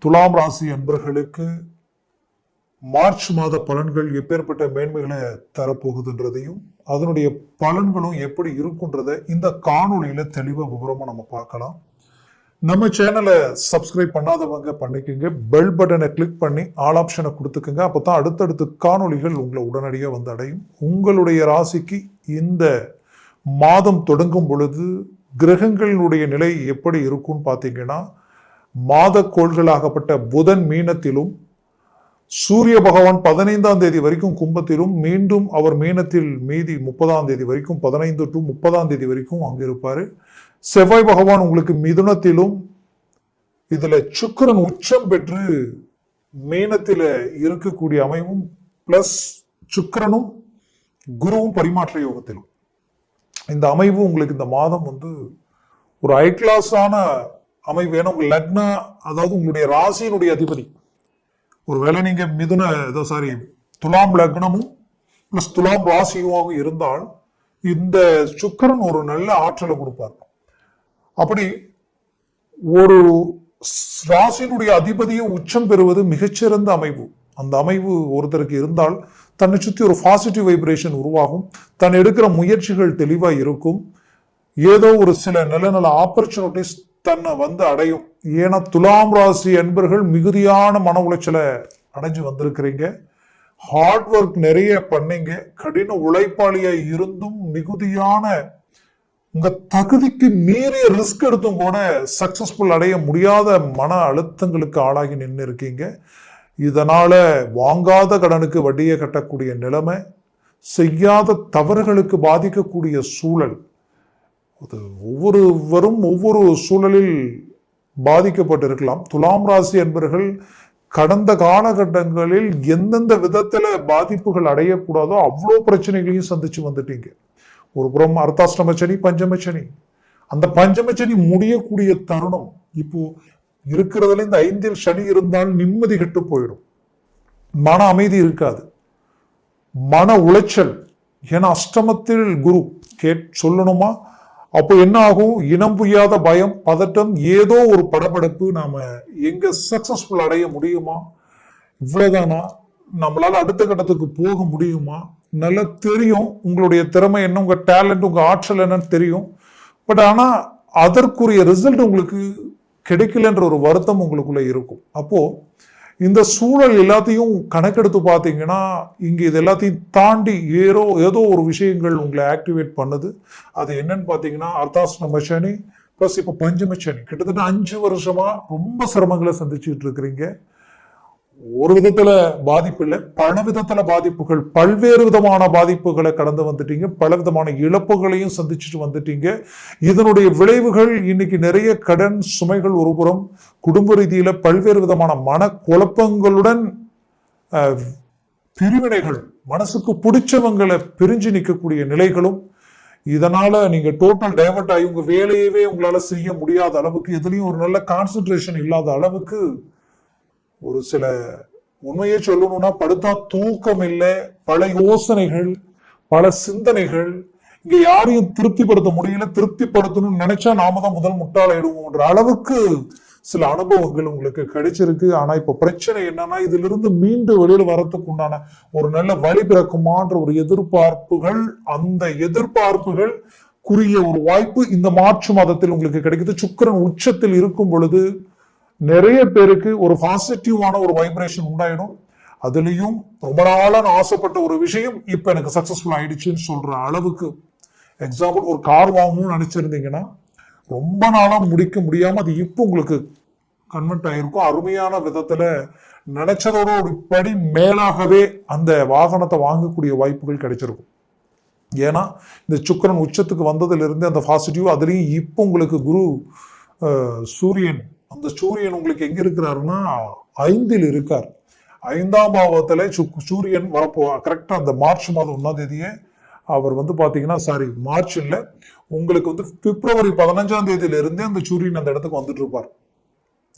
துலாம் ராசி அன்பர்களுக்கு மார்ச் மாத பலன்கள் எப்பேற்பட்ட மேன்மைகளை தரப்போகுதுன்றதையும் அதனுடைய பலன்களும் எப்படி இருக்குன்றத இந்த காணொலியில தெளிவா விவரமா நம்ம பார்க்கலாம். நம்ம சேனலை சப்ஸ்கிரைப் பண்ணாதவங்க பண்ணிக்கோங்க, பெல் பட்டனை கிளிக் பண்ணி ஆல் ஆப்ஷனை கொடுத்துக்கோங்க. அப்பதான் அடுத்தடுத்து காணொலிகள் உங்களை உடனடியாக வந்து அடையும். உங்களுடைய ராசிக்கு இந்த மாதம் தொடங்கும் பொழுது கிரகங்களினுடைய நிலை எப்படி இருக்கும்னு பார்த்தீங்கன்னா, மாத கோள்களாகப்பட்ட புதன் மீனத்திலும் சூரிய பகவான் 15ஆம் தேதி வரைக்கும் கும்பத்திலும் மீண்டும் அவர் மீனத்தில் மீதி 30ஆம் தேதி வரைக்கும் 15 to 30ஆம் தேதி வரைக்கும் அங்க இருப்பாரு. செவ்வாய் பகவான் உங்களுக்கு மிதுனத்திலும் இதுல சுக்கிரன் உச்சம் பெற்று மீனத்தில இருக்கக்கூடிய அமைவும் பிளஸ் சுக்கிரனும் குருவும் பரிமாற்ற யோகத்திலும் இந்த அமைவு உங்களுக்கு இந்த மாதம் ஒரு ஹை கிளாஸான அமைவு. ஏன்னா உங்க லக்னா, அதாவது உங்களுடைய ராசியினுடைய அதிபதி, ஒருவேளை நீங்க துலாம் லக்னமும் பிளஸ் துலாம் ராசியுமாக இருந்தால் இந்த சுக்கிரன் ஒரு நல்ல ஆற்றலை கொடுப்பார். அப்படி ஒரு ராசியினுடைய அதிபதியும் உச்சம் பெறுவது மிகச்சிறந்த அமைவு. அந்த அமைவு ஒருத்தருக்கு இருந்தால் தன்னை சுற்றி ஒரு பாசிட்டிவ் வைப்ரேஷன் உருவாகும். தன் எடுக்கிற முயற்சிகள் தெளிவா இருக்கும். ஏதோ ஒரு சில நல்ல நல்ல ஆப்பர்ச்சுனிட்டிஸ் தன்னை அடையும். ஏன்னா துலாம் ராசி என்பர்கள் மிகுதியான மன உளைச்சலை அடைஞ்சு வந்திருக்கிறீங்க. ஹார்ட் ஒர்க் நிறைய பண்ணீங்க. கடின உழைப்பாளியா இருந்தும் மிகுதியான உங்க தகுதிக்கு மீறிய ரிஸ்க் எடுத்தும் கூட சக்சஸ்ஃபுல் அடைய முடியாத மன அழுத்தங்களுக்கு ஆளாகி நின்று இருக்கீங்க. இதனால வாங்காத கடனுக்கு வட்டியை கட்டக்கூடிய நிலைமை, செய்யாத தவறுகளுக்கு பாதிக்கக்கூடிய சூழல், ஒவ்வொருவரும் ஒவ்வொரு சூழலில் பாதிக்கப்பட்டிருக்கலாம். துலாம் ராசி என்பவர்கள் கடந்த காலகட்டங்களில் எந்தெந்த விதத்துல பாதிப்புகள் அடையக்கூடாதோ அவ்வளோ பிரச்சனைகளையும் சந்திச்சு வந்துட்டீங்க. ஒரு புறம் அர்த்தாஷ்டம சனி, பஞ்சம சனி. அந்த பஞ்சம சனி முடியக்கூடிய தருணம் இப்போ இருக்கிறதுல இந்த 5ல் சனி இருந்தால் நிம்மதி கெட்டு போயிடும். மன அமைதி இருக்காது, மன உளைச்சல். ஏன்னா அஷ்டமத்தில் குரு சொல்லணுமா? அப்போ என்ன ஆகும்? இனம் புரியாத பயம், பதட்டம், ஏதோ ஒரு படபடப்பு. நாம எங்க சக்சஸ்ஃபுல் அடைய முடியுமா? இவ்வளவுதானா? நம்மளால அடுத்த கட்டத்துக்கு போக முடியுமா? நல்லா தெரியும் உங்களுடைய திறமை என்ன, உங்க டேலண்ட், உங்க ஆற்றல் என்னன்னு தெரியும். பட் ஆனா அதற்குரிய ரிசல்ட் உங்களுக்கு கிடைக்கலன்ற ஒரு வருத்தம் உங்களுக்குள்ள இருக்கும். அப்போ இந்த சூழல் எல்லாத்தையும் கணக்கெடுத்து பார்த்தீங்கன்னா, இங்க இது எல்லாத்தையும் தாண்டி ஏதோ ஒரு விஷயங்கள் உங்களை ஆக்டிவேட் பண்ணுது. அது என்னன்னு பார்த்தீங்கன்னா, அர்த்தாஷ்டம சனி பிளஸ் இப்போ பஞ்சம சனி. கிட்டத்தட்ட 5 வருஷமா ரொம்ப சிரமங்களை சந்திச்சுட்டு இருக்கிறீங்க. ஒரு விதத்துல பாதிப்பு இல்லை, பல விதத்துல பாதிப்புகள், பல்வேறு விதமான பாதிப்புகளை கடந்து வந்துட்டீங்க. பல விதமான இழப்புகளையும் சந்திச்சுட்டு வந்துட்டீங்க. இதனுடைய விளைவுகள் இன்னைக்கு நிறைய கடன் சுமைகள், ஒருபுறம் குடும்ப ரீதியில பல்வேறு விதமான மன குழப்பங்களுடன் பிரிவினைகள், மனசுக்கு பிடிச்சவங்களை பிரிஞ்சு நிற்கக்கூடிய நிலைகளும். இதனால நீங்க டோட்டல் டைவர்ட் ஆகி உங்க வேலையவே உங்களால செய்ய முடியாத அளவுக்கு, எதுலையும் ஒரு நல்ல கான்சென்ட்ரேஷன் இல்லாத அளவுக்கு, ஒரு சில உண்மையே சொல்லணும்னா படுத்தா தூக்கம் இல்லை, பல யோசனைகள், பல சிந்தனைகள். இங்க யாரையும் திருப்திப்படுத்த முடியல, திருப்திப்படுத்தணும்னு நினைச்சா நாம தான் முதல் முட்டாளாயிடுவோம்ன்ற அளவுக்கு சில அனுபவங்கள் உங்களுக்கு கிடைச்சிருக்கு. ஆனா இப்ப பிரச்சனை என்னன்னா, இதுல இருந்து மீண்டு வெளியில வரத்துக்கு உண்டான ஒரு நல்ல வழி பிறக்குமான்ற ஒரு எதிர்பார்ப்புகள், அந்த எதிர்பார்ப்புகள் குறிய ஒரு வாய்ப்பு இந்த மார்ச் மாதத்தில் உங்களுக்கு கிடைக்குது. சுக்கிரன் உச்சத்தில் இருக்கும் பொழுது நிறைய பேருக்கு ஒரு பாசிட்டிவான ஒரு வைப்ரேஷன் உண்டாயிடும். அதுலயும் ரொம்ப நாளா நான் ஆசைப்பட்ட ஒரு விஷயம் இப்ப எனக்கு சக்சஸ்ஃபுல் ஆயிடுச்சுன்னு சொல்ற அளவுக்கு. எக்ஸாம்பிள், ஒரு கார் வாங்கணும்னு நினைச்சிருந்தீங்கன்னா ரொம்ப நாளா முடிக்க முடியாம அது இப்போ உங்களுக்கு கன்வெர்ட் ஆயிருக்கும். அருமையான விதத்துல நினைச்சதோட ஒரு படி மேலாகவே அந்த வாகனத்தை வாங்கக்கூடிய வாய்ப்புகள் கிடைச்சிருக்கும். ஏன்னா இந்த சுக்கிரன் உச்சத்துக்கு வந்ததுல இருந்து அந்த பாசிட்டிவ், அதுலயும் இப்போ உங்களுக்கு குரு சூரியன், அந்த சூரியன் உங்களுக்கு எங்க இருக்கிறாருன்னா 5ல் இருக்கார். 5ஆம் பாவத்துல சூரியன் வரப்போ கரெக்டா அந்த மார்ச் மாதம் 1ஆம் தேதியே அவர் பாத்தீங்கன்னா, மார்ச் இல்ல, உங்களுக்கு பிப்ரவரி 15ஆம் தேதியில இருந்தே அந்த சூரியன் அந்த இடத்துக்கு வந்துட்டு இருப்பார்.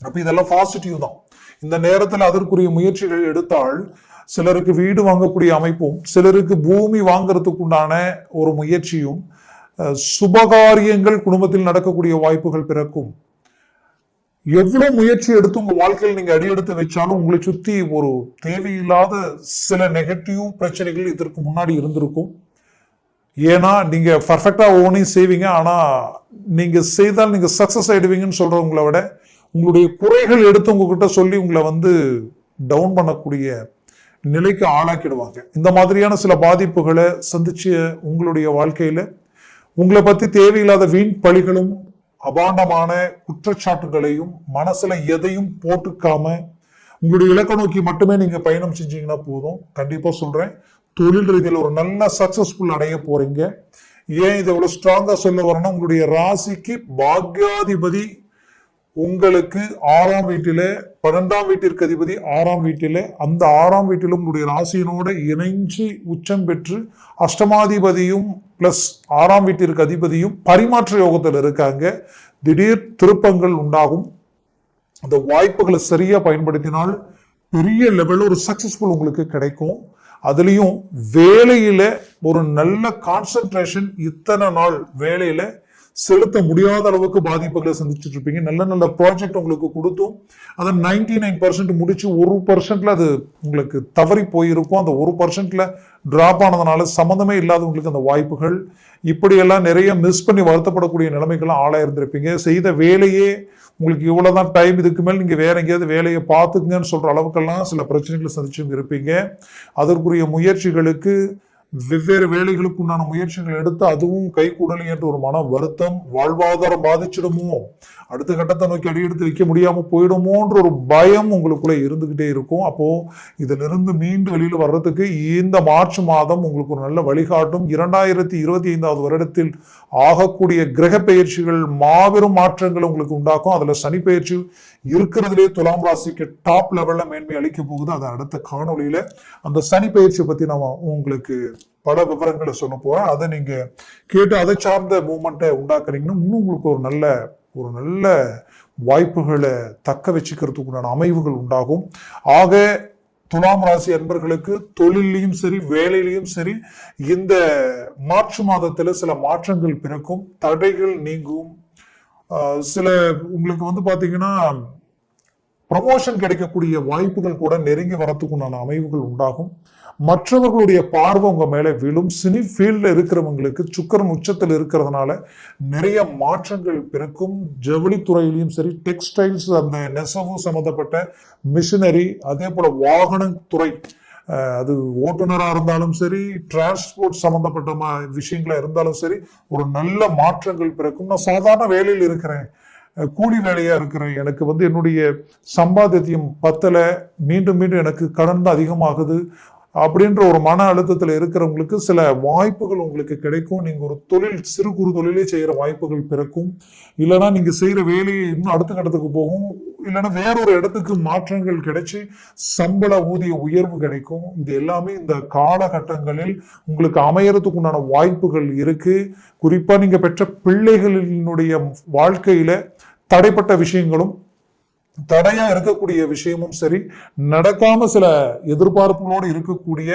அப்ப இதெல்லாம் பாசிட்டிவ் தான். இந்த நேரத்துல அதற்குரிய முயற்சிகள் எடுத்தால் சிலருக்கு வீடு வாங்கக்கூடிய அமைப்பும், சிலருக்கு பூமி வாங்கறதுக்கு உண்டான ஒரு முயற்சியும், சுபகாரியங்கள் குடும்பத்தில் நடக்கக்கூடிய வாய்ப்புகள் பிறக்கும். எவ்வளவு முயற்சி எடுத்து உங்க வாழ்க்கையில் நீங்க அடியெடுத்து வச்சாலும் உங்களை சுத்தி ஒரு தேவையில்லாத சில நெகட்டிவ் பிரச்சனைகள் இதற்கு முன்னாடி இருந்திருக்கும். ஏன்னா நீங்க பர்ஃபெக்டா ஒவ்வொன்றையும் செய்வீங்க, ஆனா நீங்க செய்தால் நீங்க சக்சஸ் ஆயிடுவீங்கன்னு சொல்றவங்களை விட உங்களுடைய குறைகள் எடுத்து உங்ககிட்ட சொல்லி உங்களை டவுன் பண்ணக்கூடிய நிலைக்கு ஆளாக்கிடுவாங்க. இந்த மாதிரியான சில பாதிப்புகளை சந்திச்சு உங்களுடைய வாழ்க்கையில உங்களை பத்தி தேவையில்லாத வீண் பழிகளும் அபாண்டமான குற்றச்சாட்டுகளையும் மனசுல எதையும் போட்டுக்காம உங்களுடைய இலக்க நோக்கி மட்டுமே நீங்க பயணம் செஞ்சீங்கன்னா போதும். கண்டிப்பா சொல்றேன், தொழில் ரீதியில் ஒரு நல்ல சக்சஸ்ஃபுல் அடைய போறீங்க. ஏன் இதை எவ்வளவு ஸ்ட்ராங்கா சொல்ல வரணும், உங்களுடைய ராசிக்கு பாக்யாதிபதி உங்களுக்கு 6ஆம் வீட்டில, 12ஆம் வீட்டிற்கு அதிபதி 6ஆம் வீட்டில, அந்த 6ஆம் வீட்டிலும் உங்களுடைய ராசியினோட இணைஞ்சு உச்சம் பெற்று அஷ்டமாதிபதியும் பிளஸ் 6ஆம் வீட்டிற்கு அதிபதியும் பரிமாற்ற யோகத்தில் இருக்காங்க. திடீர் திருப்பங்கள் உண்டாகும். அந்த வாய்ப்புகளை சரியா பயன்படுத்தினால் பெரிய லெவலில் ஒரு சக்சஸ்ஃபுல் உங்களுக்கு கிடைக்கும். அதுலயும் வேலையில ஒரு நல்ல கான்சென்ட்ரேஷன், இத்தனை நாள் வேலையில செலுத்த முடியாத அளவுக்கு பாதிப்புகளை சந்திச்சுட்டு இருப்பீங்க. நல்ல நல்ல ப்ராஜெக்ட் உங்களுக்கு கொடுத்தும் அதை 99% முடிச்சு 1% அது உங்களுக்கு தவறி போயிருக்கும். அந்த 1% டிராப் ஆனதுனால சம்மந்தமே இல்லாதவங்களுக்கு அந்த வாய்ப்புகள் இப்படியெல்லாம் நிறைய மிஸ் பண்ணி வருத்தப்படக்கூடிய நிலைமைகள்லாம் ஆளாயிருந்திருப்பீங்க. செய்த வேலையே உங்களுக்கு இவ்வளவுதான் டைம், இதுக்கு மேல் நீங்க வேற எங்கேயாவது வேலையை பார்த்துக்குங்கன்னு சொல்ற அளவுக்கெல்லாம் சில பிரச்சனைகளை சந்திச்சு இருப்பீங்க. அதற்குரிய முயற்சிகளுக்கு வெவ்வேறு வேலைகளுக்கு உண்டான முயற்சிகள் எடுத்து அதுவும் கை கூடலை என்ற ஒரு மன வருத்தம், வாழ்வாதாரம் பாதிச்சிடுமோ, அடுத்த கட்டத்தை நோக்கி அடியெடுத்து வைக்க முடியாம போயிடுமோன்ற ஒரு பயம் உங்களுக்குள்ள இருந்துகிட்டே இருக்கும். அப்போ இதுல இருந்து மீண்டு வெளியில வர்றதுக்கு இந்த மார்ச் மாதம் உங்களுக்கு ஒரு நல்ல வழிகாட்டும். 2025 வருடத்தில் ஆகக்கூடிய கிரக பயிற்சிகள் மாபெரும் மாற்றங்களை உங்களுக்கு உண்டாக்கும். அதுல சனி பயிற்சி இருக்கிறதுலே துலாம் ராசிக்கு டாப் லெவல்ல மேன்மை அளிக்க போகுது. அதை அடுத்த காணொலியில அந்த சனி பயிற்சியை பத்தி நான் உங்களுக்கு பல விவரங்களை சொல்ல போறேன். அதை நீங்க கேட்டு அதை சார்ந்த மூமெண்ட்டை உண்டாக்குறீங்கன்னா இன்னும் உங்களுக்கு ஒரு நல்ல வாய்ப்புகளை தக்க வச்சுக்கிறதுக்குண்டான அமைவுகள் உண்டாகும். ஆக துலாம் ராசி அன்பர்களுக்கு தொழிலையும் சரி வேலையிலையும் சரி இந்த மார்ச் மாதத்துல சில மாற்றங்கள் பிறக்கும், தடைகள் நீங்கும். சில உங்களுக்கு பாத்தீங்கன்னா ப்ரமோஷன் கிடைக்கக்கூடிய வாய்ப்புகள் கூட நெருங்கி வரத்துக்குண்டான அமைவுகள் உண்டாகும். மற்றவர்களுடைய பார்வை உங்க மேல விழும். சினி ஃபீல்ட்ல இருக்கிறவங்களுக்கு சுக்கரன் உச்சத்தில் இருக்கிறதுனால நிறைய மாற்றங்கள் பிறக்கும். ஜவுளித்துறையிலையும் சரி, டெக்ஸ்டைல்ஸ், அந்த நெசவு சம்பந்தப்பட்ட மிஷினரி, அதே போல வாகனத்துறை, அது ஓட்டுநரா இருந்தாலும் சரி, டிரான்ஸ்போர்ட் சம்பந்தப்பட்ட விஷயங்களா இருந்தாலும் சரி, ஒரு நல்ல மாற்றங்கள் பிறக்கும். நான் சாதாரண வேலையில் இருக்கிறேன், கூலி வேலையா இருக்கிறேன், எனக்கு என்னுடைய சம்பாத்தியம் பத்தல, மீண்டும் மீண்டும் எனக்கு கடன் தான் அதிகமாகுது அப்படின்ற ஒரு மன அழுத்தத்துல இருக்கிறவங்களுக்கு சில வாய்ப்புகள் உங்களுக்கு கிடைக்கும். நீங்க ஒரு தொழில், சிறு குறு தொழிலே செய்யற வாய்ப்புகள் பிறக்கும். இல்லைன்னா நீங்க செய்யற வேலையை இன்னும் அடுத்த கட்டத்துக்கு போகும். இல்லைன்னா வேறொரு இடத்துக்கு மாற்றங்கள் கிடைச்சி சம்பள ஊதிய உயர்வு கிடைக்கும். இது எல்லாமே இந்த காலகட்டங்களில் உங்களுக்கு அமையறதுக்கு உண்டான வாய்ப்புகள் இருக்கு. குறிப்பா நீங்க பெற்ற பிள்ளைகளினுடைய வாழ்க்கையில தடைப்பட்ட விஷயங்களும், தடையா இருக்கக்கூடிய விஷயமும் சரி, நடக்காம சில எதிர்பார்ப்புகளோடு இருக்கக்கூடிய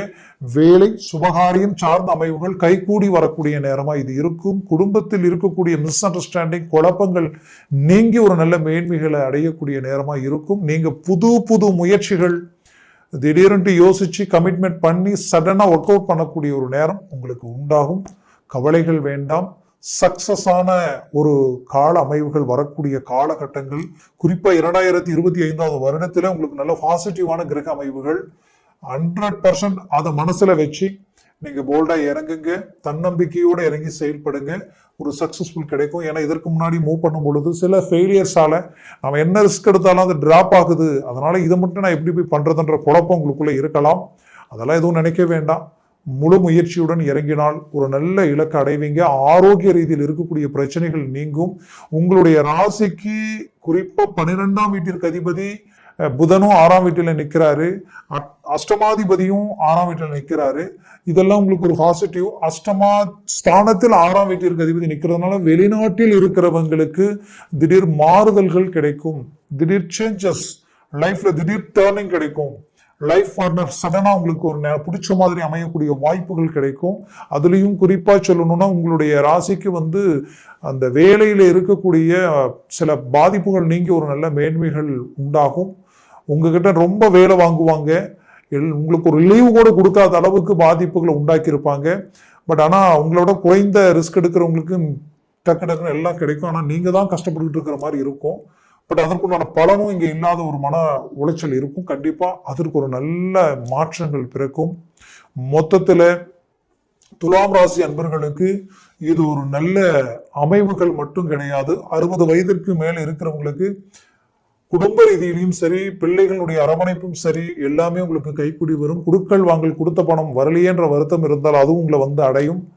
வேலை சுபகாரியம் சார்ந்த அமைவுகள் கைகூடி வரக்கூடிய நேரமா இது இருக்கும். குடும்பத்தில் இருக்கக்கூடிய மிஸ் அண்டர்ஸ்டாண்டிங், குழப்பங்கள் நீங்கி ஒரு நல்ல மேன்மைகளை அடையக்கூடிய நேரமா இருக்கும். நீங்க புது புது முயற்சிகள் திடீரென்று யோசிச்சு கமிட்மெண்ட் பண்ணி சடனா ஒர்க் அவுட் பண்ணக்கூடிய ஒரு நேரம் உங்களுக்கு உண்டாகும். கவலைகள் வேண்டாம். சக்சஸான ஒரு கால அமைவுகள் வரக்கூடிய காலகட்டங்கள், குறிப்பா 2025 வருடத்துல உங்களுக்கு நல்ல பாசிட்டிவான கிரக அமைவுகள் 100% அதை மனசுல வச்சு நீங்க போல்டா இறங்குங்க, தன்னம்பிக்கையோட இறங்கி செயல்படுங்க, ஒரு சக்சஸ்ஃபுல் கிடைக்கும். ஏன்னா இதற்கு முன்னாடி மூவ் பண்ணும் பொழுது சில ஃபெயிலியர்ஸால நம்ம என்ன ரிஸ்க் எடுத்தாலும் அது டிராப் ஆகுது, அதனால இதை மட்டும் நான் எப்படி போய் பண்றதுன்ற குழப்பம் உங்களுக்குள்ள இருக்கலாம். அதெல்லாம் எதுவும் நினைக்க வேண்டாம். முழு முயற்சியுடன் இறங்கினால் ஒரு நல்ல இலக்கு அடைவீங்க. ஆரோக்கிய ரீதியில் இருக்கக்கூடிய பிரச்சனைகள் நீங்கும். உங்களுடைய ராசிக்கு குறிப்பா 12ஆம் வீட்டிற்கு அதிபதி புதனும் 6ஆம் வீட்டில நிற்கிறாரு, அஷ்டமாதிபதியும் 6ஆம் வீட்டில் நிற்கிறாரு. இதெல்லாம் உங்களுக்கு ஒரு பாசிட்டிவ். அஷ்டமா ஸ்தானத்தில் 6ஆம் வீட்டிற்கு அதிபதி நிற்கிறதுனால வெளிநாட்டில் இருக்கிறவங்களுக்கு திடீர் மாறுதல்கள் கிடைக்கும், திடீர் சேஞ்சஸ் லைஃப்ல, திடீர் டேர்னிங் கிடைக்கும். லைஃப் பார்ட்னர் சடனா உங்களுக்கு ஒரு பிடிச்ச மாதிரி அமையக்கூடிய வாய்ப்புகள் கிடைக்கும். அதுலயும் குறிப்பா சொல்லணும்னா உங்களுடைய ராசிக்கு வந்து அந்த வேலையில இருக்கக்கூடிய சில பாதிப்புகள் நீங்கி ஒரு நல்ல மேன்மைகள் உண்டாகும். உங்ககிட்ட ரொம்ப வேலை வாங்குவாங்க. உங்களுக்கு ஒரு லீவு கூட கொடுக்காத அளவுக்கு பாதிப்புகளை உண்டாக்கி இருப்பாங்க. பட் ஆனா உங்களோட குறைந்த ரிஸ்க் எடுக்கிறவங்களுக்கு டக்கு டக்குன்னு எல்லாம் கிடைக்கும். ஆனா நீங்க தான் கஷ்டப்பட்டுட்டு இருக்கிற மாதிரி இருக்கும். பட் அதற்குண்டான பலனும் இங்க இல்லாத ஒரு மன உளைச்சல் இருக்கும். கண்டிப்பா அதற்கு ஒரு நல்ல மாற்றங்கள் பிறக்கும். மொத்தத்துல துலாம் ராசி அன்பர்களுக்கு இது ஒரு நல்ல அமைவுகள் மட்டும் கிடையாது. 60 வயதிற்கு மேல இருக்கிறவங்களுக்கு குடும்ப ரீதியிலும் சரி, பிள்ளைகளுடைய அரவணைப்பும் சரி, எல்லாமே உங்களுக்கு கைக்கூடி வரும். குடுக்கல் வாங்கல் கொடுத்த பணம் வரலையேன்ற வருத்தம் இருந்தால் அதுவும் உங்களை வந்து அடையும்.